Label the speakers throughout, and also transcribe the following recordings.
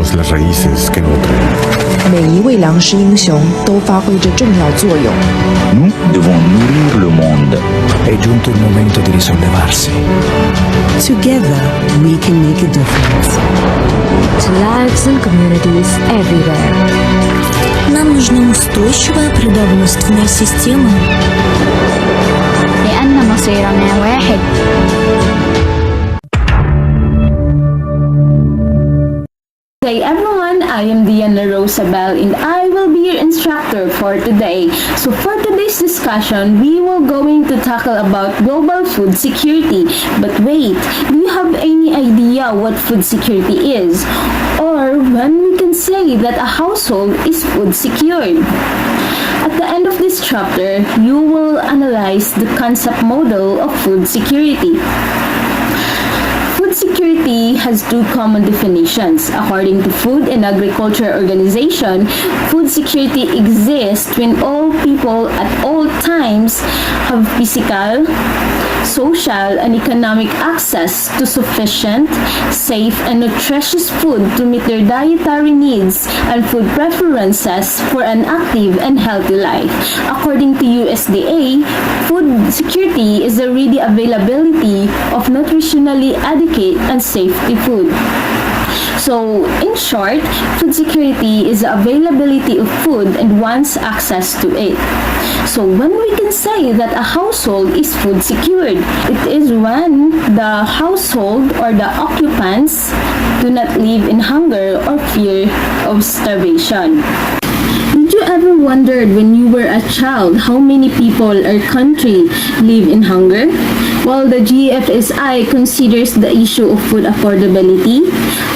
Speaker 1: todas las raíces que nutren.
Speaker 2: 每一位粮食英雄都发挥着重要作用。
Speaker 3: Nous devons nourrir le monde.
Speaker 4: È giunto il momento di risollevarsi.
Speaker 5: Together, we can make a difference.
Speaker 6: To lives and communities everywhere.
Speaker 5: Нам нужна устойчивая природоственная система.
Speaker 6: لأن مصيرنا واحد.
Speaker 7: Hey everyone, I am Diana Rosabel and I will be your instructor for today. So for today's discussion, we will going to tackle about global food security. But wait, do you have any idea what food security is? Or when we can say that a household is food secured? At the end of this chapter, you will analyze the concept model of food security. Food security has two common definitions. According to Food and Agriculture Organization, food security exists when all people at all times have physical, social, and economic access to sufficient, safe, and nutritious food to meet their dietary needs and food preferences for an active and healthy life. According to USDA, food security is the ready availability of nutritionally adequate and safety food. So, in short, food security is the availability of food and one's access to it. So, when we can say that a household is food secured, it is when the household or the occupants do not live in hunger or fear of starvation. Did you ever wondered when you were a child how many people or country live in hunger? Well, the GFSI considers the issue of food affordability,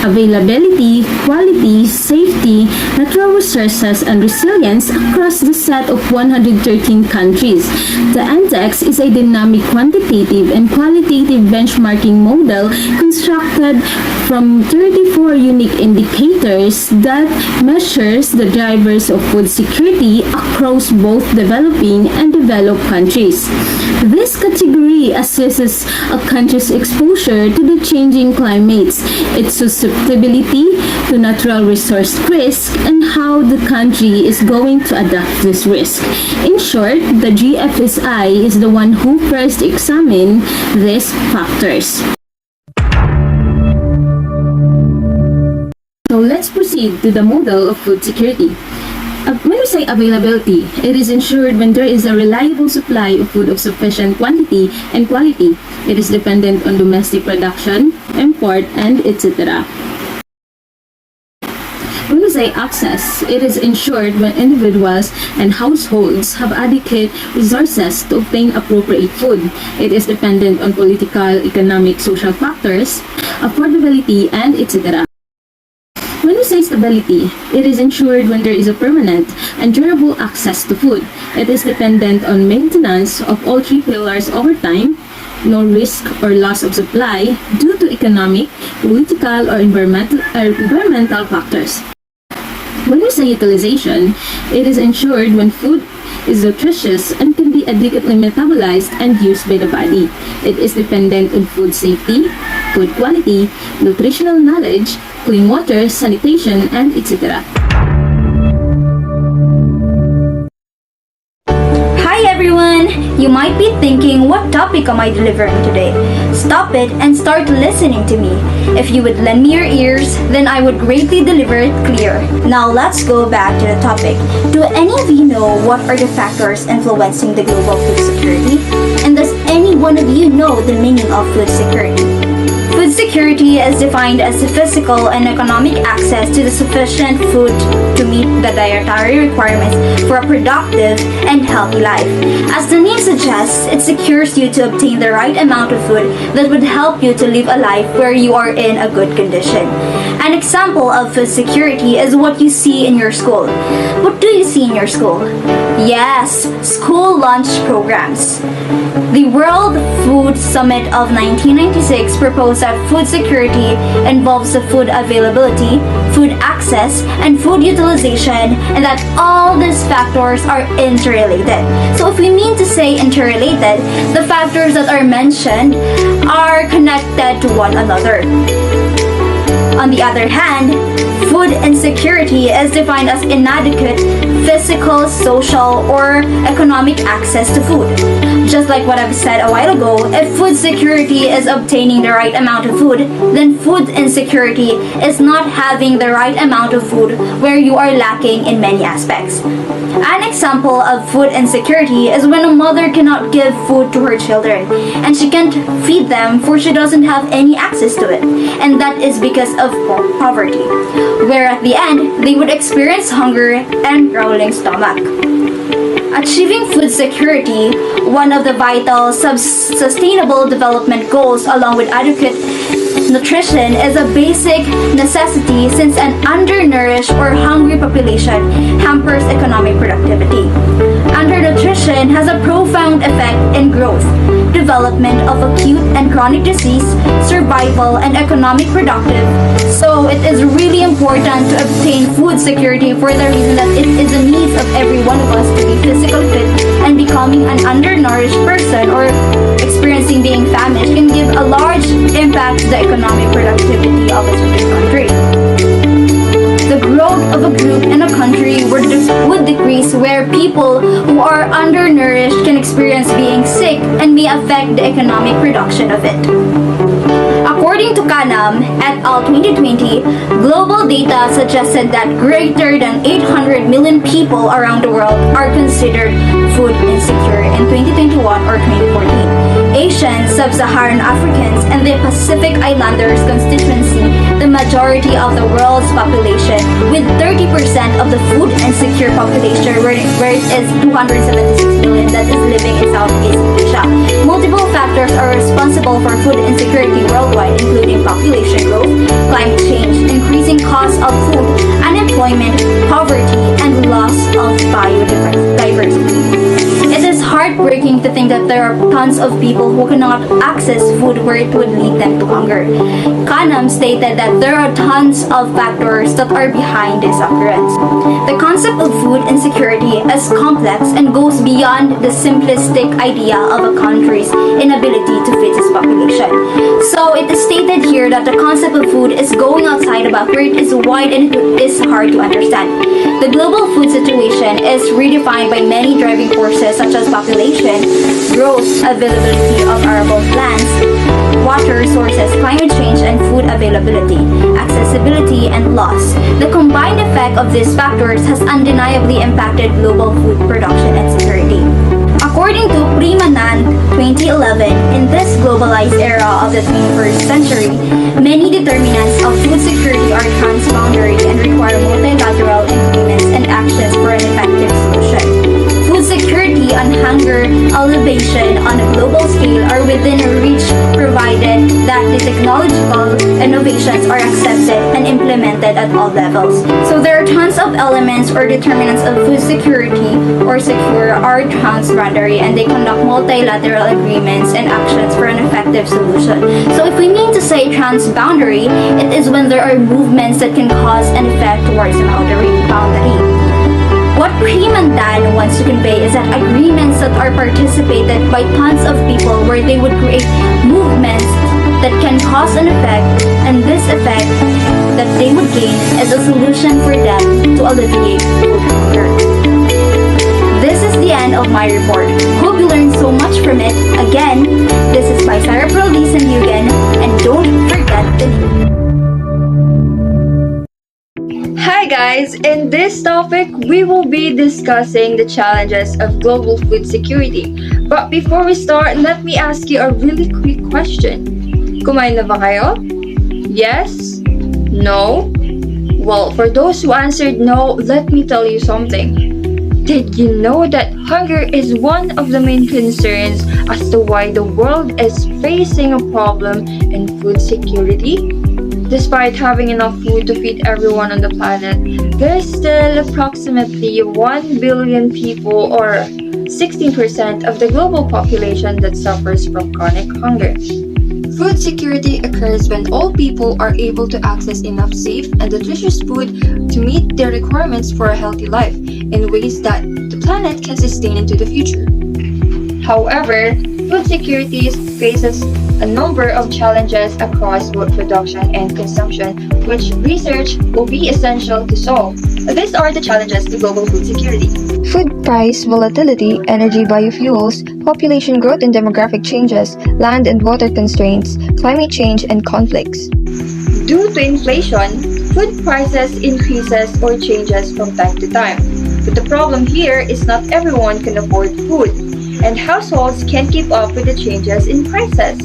Speaker 7: availability, quality, safety, natural resources, and resilience across the set of 113 countries. The index is a dynamic quantitative and qualitative benchmarking model constructed from 34 unique indicators that measures the drivers of food security across both developing and developed countries. This category assesses a country's exposure to the changing climates, its susceptibility to natural resource risk, and how the country is going to adapt this risk. In short, the GFSI is the one who first examined these factors. So let's proceed to the model of food security. When we say availability, it is ensured when there is a reliable supply of food of sufficient quantity and quality. It is dependent on domestic production, import, and etc. When we say access, it is ensured when individuals and households have adequate resources to obtain appropriate food. It is dependent on political, economic, social factors, affordability, and etc. When we say stability, it is ensured when there is a permanent and durable access to food. It is dependent on maintenance of all three pillars over time, no risk or loss of supply due to economic, political, or environmental factors. When we say utilization, it is ensured when food is nutritious and can be adequately metabolized and used by the body. It is dependent on food safety, food quality, nutritional knowledge, clean water, sanitation, and etc.
Speaker 8: Hi everyone! You might be thinking, what topic am I delivering today? Stop it and start listening to me. If you would lend me your ears, then I would greatly deliver it clear. Now let's go back to the topic. Do any of you know what are the factors influencing the global food security? And does any one of you know the meaning of food security? Food security is defined as the physical and economic access to the sufficient food to meet the dietary requirements for a productive and healthy life. As the name suggests, it secures you to obtain the right amount of food that would help you to live a life where you are in a good condition. An example of food security is what you see in your school. What do you see in your school? Yes, school lunch programs. The World Food Summit of 1996 proposed that food security involves the food availability, food access, and food utilization, and that all these factors are interrelated. So if we mean to say interrelated, the factors that are mentioned are connected to one another. On the other hand, Food insecurity is defined as inadequate physical, social, or economic access to food. Just like what I've said a while ago, if food security is obtaining the right amount of food, then food insecurity is not having the right amount of food where you are lacking in many aspects. An example of food insecurity is when a mother cannot give food to her children and she can't feed them for she doesn't have any access to it, and that is because of poverty, where at the end they would experience hunger and growling stomach. Achieving food security, one of the vital sustainable development goals along with adequate nutrition, is a basic necessity since an undernourished or hungry population hampers economic productivity. Undernutrition has a profound effect in growth, development of acute and chronic disease, survival, and economic productive. So it is really important to obtain food security for the reason that it is a need of every one of us to be physically fit, and becoming an undernourished person or experiencing being famished can give a large impact to the economic productivity of a certain country. The growth of a group in a country would decrease where people who are undernourished can experience being sick and may affect the economic production of it. According to Canam et al. 2020, global data suggested that greater than 800 million people around the world are considered food insecure in 2021 or 2014. Asians, Sub-Saharan Africans, and the Pacific Islanders constituency the majority of the world's population, with 30% of the food insecure population, where it is 276 million that is living in Southeast Asia. Multiple factors are responsible for food insecurity worldwide, including population growth, climate change, increasing costs of food, unemployment, poverty, and loss of biodiversity. It is heartbreaking to think that there are tons of people who cannot access food where it would lead them to hunger. Canam stated that there are tons of factors that are behind this occurrence. The concept of food insecurity is complex and goes beyond the simplistic idea of a country's inability to feed its population. So it is stated here that the concept of food is going outside about where it is wide and it is hard to understand. The global food situation is redefined by many driving forces such as population, growth, availability of arable lands, water resources, climate change, and food availability, accessibility, and loss. The combined effect of these factors has undeniably impacted global food production and security. According to Primanan 2011, in this globalized era of the 21st century, many determinants of food security are transboundary and require multilateral agreements and actions for an effective solution. Food security and hunger alleviation on a global scale are within reach provided that the technological innovations are accepted and implemented at all levels. So there are tons of elements or determinants of food security or secure are transboundary, and they conduct multilateral agreements and actions for an effective solution. So if we mean to say transboundary, it is when there are movements that can cause an effect towards an boundary. What Primandan wants to convey is that agreements that are participated by tons of people where they would create movements that can cause an effect, and this effect that they would gain is a solution for them to alleviate food hunger. This is the end of my report. Hope you learned so much from it. Again, this is by Sarah Perlis and Yugen, and don't forget the
Speaker 1: Hi guys, in this topic, we will be discussing the challenges of global food security. But before we start, let me ask you a really quick question. Kumain na ba kayo? Yes? No? Well, for those who answered no, let me tell you something. Did you know that hunger is one of the main concerns as to why the world is facing a problem in food security? Despite having enough food to feed everyone on the planet, there is still approximately 1 billion people, or 16% of the global population, that suffers from chronic hunger.
Speaker 9: Food security occurs when all people are able to access enough safe and nutritious food to meet their requirements for a healthy life in ways that the planet can sustain into the future.
Speaker 1: However, food security faces a number of challenges across both production and consumption, which research will be essential to solve. These are the challenges to global food security.
Speaker 9: Food price volatility, energy biofuels, population growth and demographic changes, land and water constraints, climate change, and conflicts.
Speaker 1: Due to inflation, food prices increases or changes from time to time. But the problem here is not everyone can afford food, and households can't keep up with the changes in prices.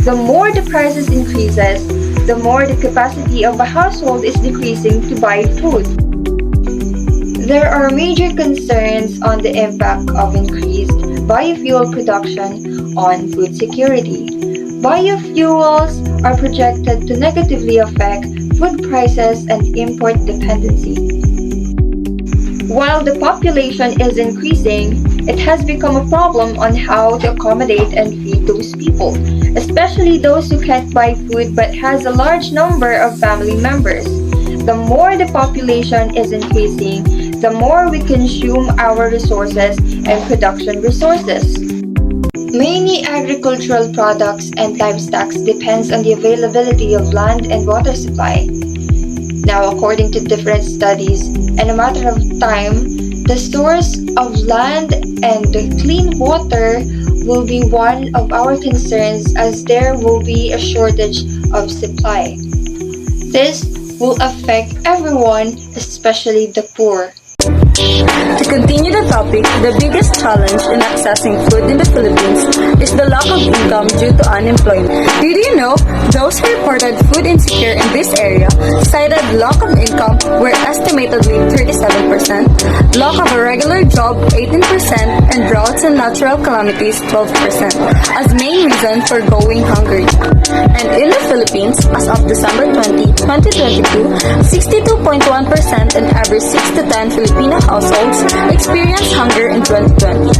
Speaker 1: The more the prices increases, the more the capacity of a household is decreasing to buy food. There are major concerns on the impact of increased biofuel production on food security. Biofuels are projected to negatively affect food prices and import dependency. While the population is increasing, it has become a problem on how to accommodate and feed those people, especially those who can't buy food but has a large number of family members. The more the population is increasing, the more we consume our resources and production resources. Many agricultural products and livestock depends on the availability of land and water supply. Now, according to different studies, in a matter of time, the source of land and clean water will be one of our concerns as there will be a shortage of supply. This will affect everyone, especially the poor.
Speaker 10: To continue the topic, the biggest challenge in accessing food in the Philippines is the lack of income due to unemployment. Did you know those who reported food insecure in this area cited lack of income were estimatedly 37%, lack of a regular job 18%, and droughts and natural calamities 12% as main reason for going hungry. And in the Philippines, as of December 20, 2022, 62.1% in every 6 to 10 Filipino households experienced hunger in 2020.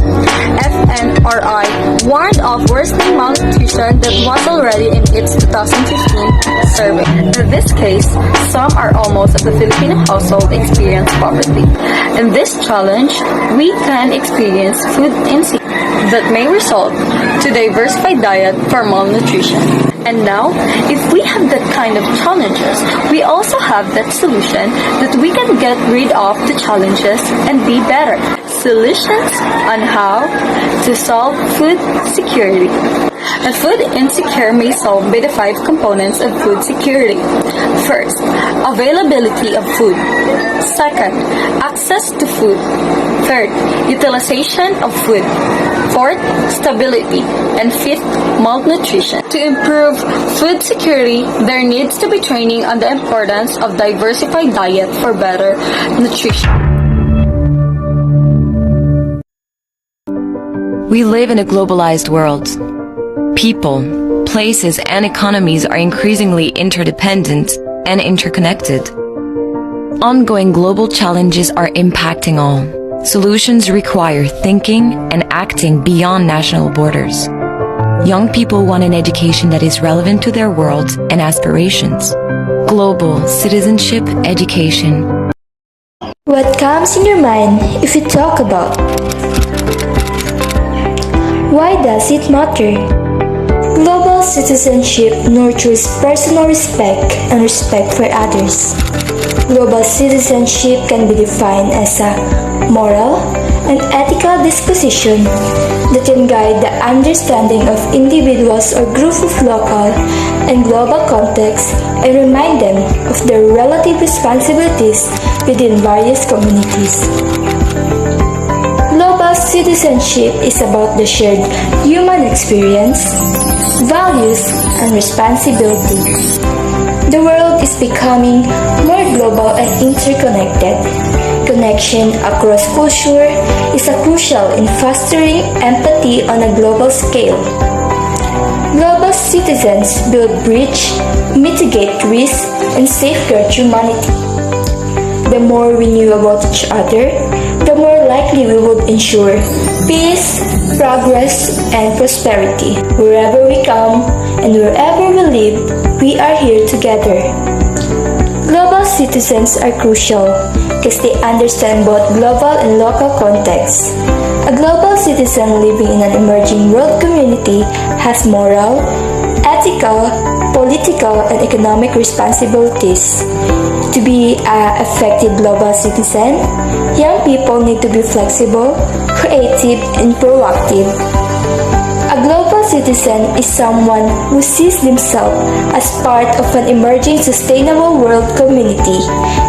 Speaker 10: FNRI warned of worsening malnutrition that was already in its 2015 survey. In this case, some or almost of the Filipino household experience poverty. In this challenge, we can experience food insecurity that may result to diversified diet for malnutrition. And now, if we have that kind of challenges, we also have that solution that we can get rid of the challenges and be better. Solutions on how to solve food security. A food insecure may solve by the 5 components of food security. First, availability of food. Second, access to food. Third, utilization of food. Fourth, stability. And fifth, malnutrition. To improve food security, there needs to be training on the importance of diversified diet for better nutrition.
Speaker 11: We live in a globalized world. People, places, and economies are increasingly interdependent and interconnected. Ongoing global challenges are impacting all. Solutions require thinking and acting beyond national borders. Young people want an education that is relevant to their world and aspirations. Global citizenship education.
Speaker 12: What comes in your mind if you talk about? Why does it matter? Global citizenship nurtures personal respect and respect for others. Global citizenship can be defined as a moral and ethical disposition that can guide the understanding of individuals or groups of local and global contexts and remind them of their relative responsibilities within various communities. Global citizenship is about the shared human experience, values, and responsibility. The world is becoming more global and interconnected. Connection across culture is crucial in fostering empathy on a global scale. Global citizens build bridge, mitigate risk, and safeguard humanity. The more we knew about each other, the more likely we would ensure peace, progress, and prosperity. Wherever we come and wherever we live, we are here together. Global citizens are crucial because they understand both global and local contexts. A global citizen living in an emerging world community has moral, ethical, political, and economic responsibilities. To be an effective global citizen, young people need to be flexible, creative, and proactive. A global citizen is someone who sees themselves as part of an emerging sustainable world community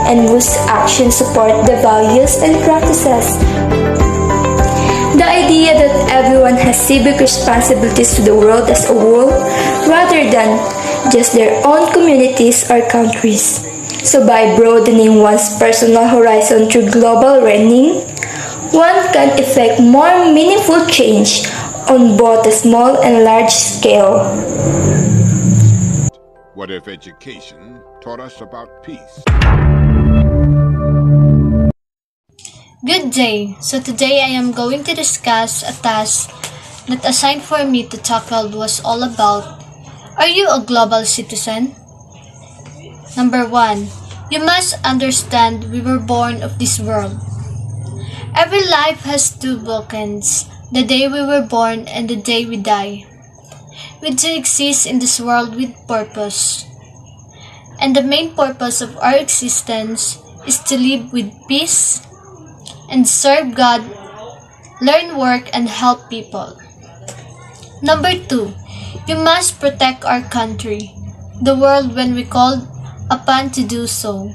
Speaker 12: and whose actions support the values and practices. The idea that everyone has civic responsibilities to the world as a whole rather than just their own communities or countries. So by broadening one's personal horizon through global learning, one can effect more meaningful change on both a small and large scale.
Speaker 13: What if education taught us about peace?
Speaker 14: Good day. So today I am going to discuss a task that assigned for me to tackle was all about, are you a global citizen? Number 1. You must understand we were born of this world. Every life has two bookends, the day we were born and the day we die. We do exist in this world with purpose. And the main purpose of our existence is to live with peace and serve God, learn, work, and help people. Number 2, you must protect our country, the world when we called upon to do so.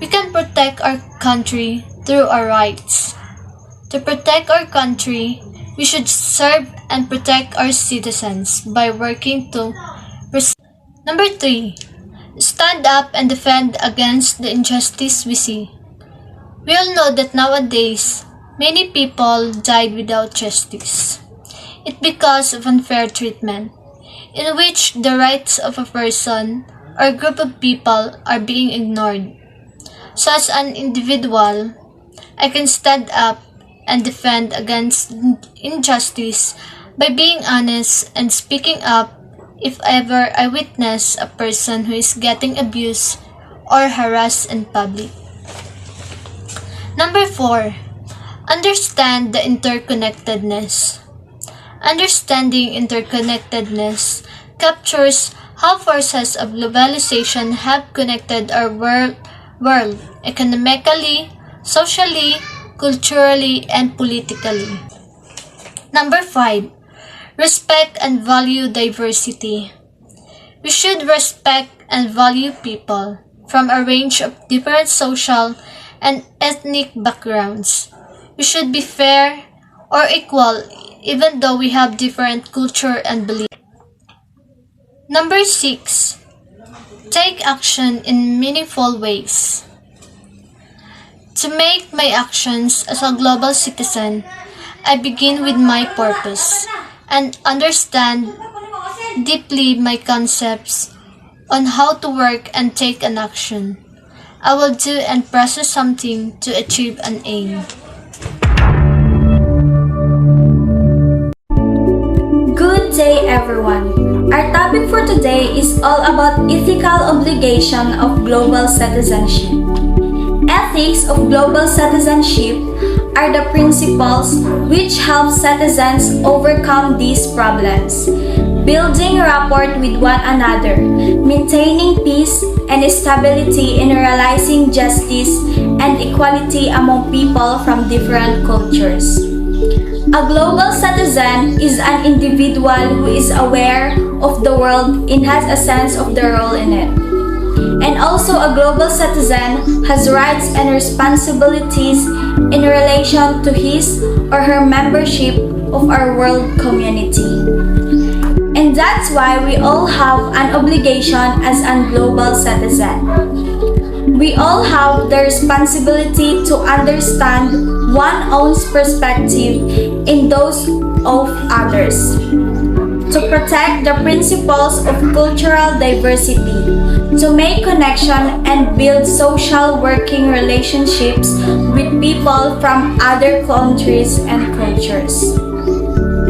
Speaker 14: We can protect our country through our rights. To protect our country, we should serve and protect our citizens by working to Number 3, stand up and defend against the injustice we see. We all know that nowadays, many people died without justice. It's because of unfair treatment, in which the rights of a person or group of people are being ignored. So as an individual, I can stand up and defend against injustice by being honest and speaking up if ever I witness a person who is getting abused or harassed in public. Number 4, understand the interconnectedness. Understanding interconnectedness captures how forces of globalization have connected our world economically, socially, culturally, and politically. Number 5, respect and value diversity. We should respect and value people from a range of different social and ethnic backgrounds. We should be fair or equal even though we have different culture and beliefs. Number 6, take action in meaningful ways. To make my actions as a global citizen, I begin with my purpose and understand deeply my concepts on how to work and take an action. I will do and process something to achieve an aim.
Speaker 8: Good day, everyone. Our topic for today is all about ethical obligation of global citizenship. Ethics of global citizenship are the principles which help citizens overcome these problems, building rapport with one another, maintaining peace and stability in realizing justice and equality among people from different cultures. A global citizen is an individual who is aware of the world and has a sense of their role in it. And also a global citizen has rights and responsibilities in relation to his or her membership of our world community. And that's why we all have an obligation as a global citizen. We all have the responsibility to understand one's own perspective in those of others, to protect the principles of cultural diversity, to make connection and build social working relationships with people from other countries and cultures.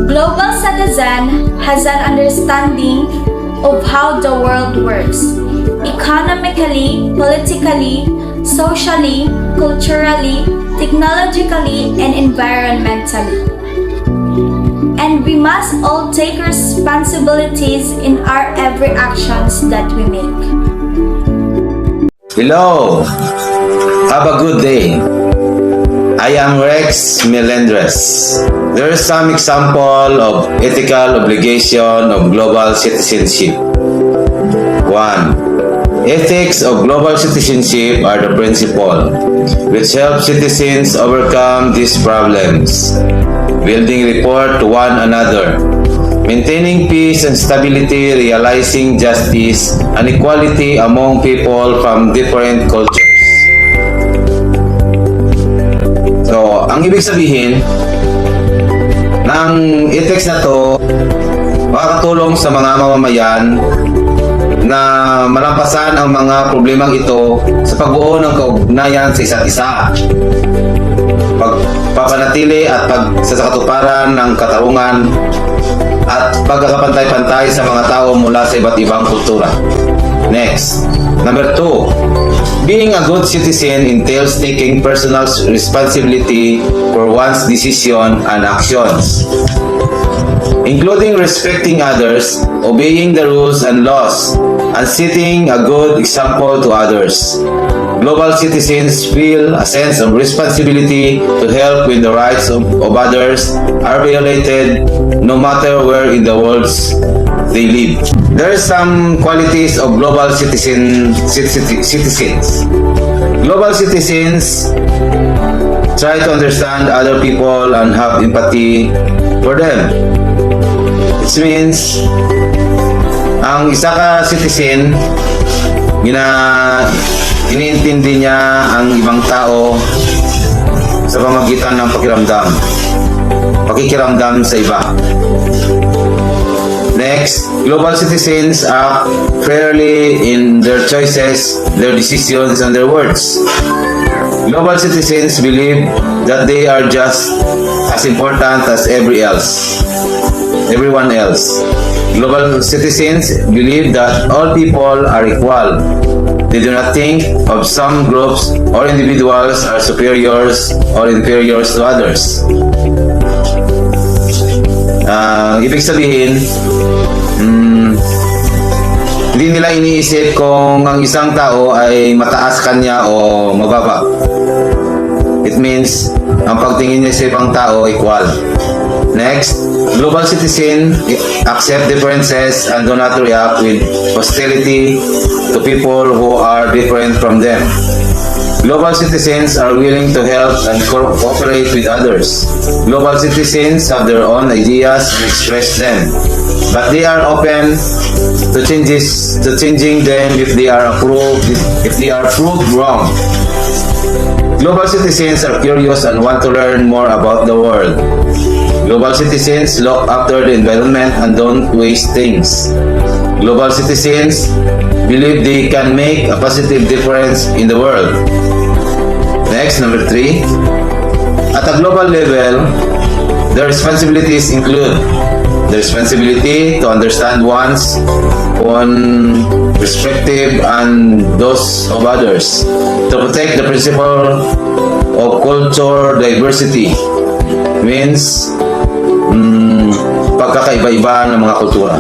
Speaker 8: Global citizen has an understanding of how the world works. economically, politically, socially, culturally, technologically, and environmentally. And we must all take responsibilities in our every actions that we make.
Speaker 15: Hello, have a good day. I am Rex Melendres. There is some example of ethical obligation of global citizenship. 1. Ethics of global citizenship are the principle which help citizens overcome these problems, building rapport to one another, maintaining peace and stability, realizing justice and equality among people from different cultures. So, ang ibig sabihin ng ethics na to, makakatulong sa mga mamamayan na malampasan ang mga problemang ito sa pagbuo ng kaugnayan sa isa't isa, pagpapanatili at pagsasakatuparan ng katarungan at pagkakapantay-pantay sa mga tao mula sa iba't ibang kultura. Next, number 2. Being a good citizen entails taking personal responsibility for one's decision and actions, including respecting others, obeying the rules and laws, and setting a good example to others. Global citizens feel a sense of responsibility to help when the rights of others are violated, no matter where in the world they live. There are some qualities of global citizens. Global citizens try to understand other people and have empathy for them. It means, ang isa ka citizen, iniintindi niya ang ibang tao sa pamagitan ng pakikiramdam sa iba. Next, global citizens act fairly in their choices, their decisions, and their words. Global citizens believe that they are just as important as everyone else. Global citizens believe that all people are equal. They do not think of some groups or individuals as superiors or inferiors to others. Ibig sabihin, hindi nila iniisip kung ang isang tao ay mataas kanya o mababa. It means, ang pagtingin niya sa ibang tao equal. Next, global citizens accept differences and do not react with hostility to people who are different from them. Global citizens are willing to help and cooperate with others. Global citizens have their own ideas and express them, but they are open to changing them if they are proved wrong. Global citizens are curious and want to learn more about the world. Global citizens look after the environment and don't waste things. Global citizens believe they can make a positive difference in the world. Next, number 3. At a global level, their responsibilities include the responsibility to understand one's own perspective and those of others, to protect the principle of culture diversity, means pagkakaiba-iba ng mga kultura,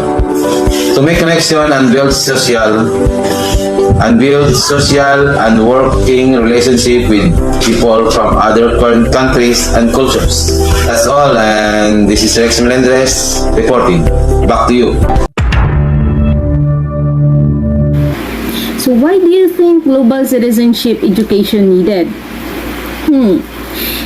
Speaker 15: to make connection and build social and working relationship with people from other countries and cultures. That's all, and this is Rex Melendres reporting. Back to you.
Speaker 7: So why do you think global citizenship education needed?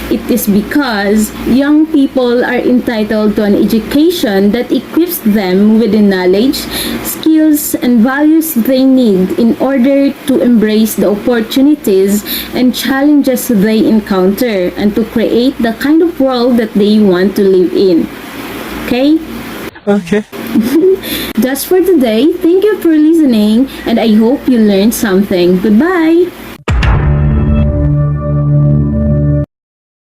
Speaker 7: It is because young people are entitled to an education that equips them with the knowledge, skills, and values they need in order to embrace the opportunities and challenges they encounter and to create the kind of world that they want to live in. Okay?
Speaker 4: Okay.
Speaker 7: That's for today. Thank you for listening, and I hope you learned something. Goodbye!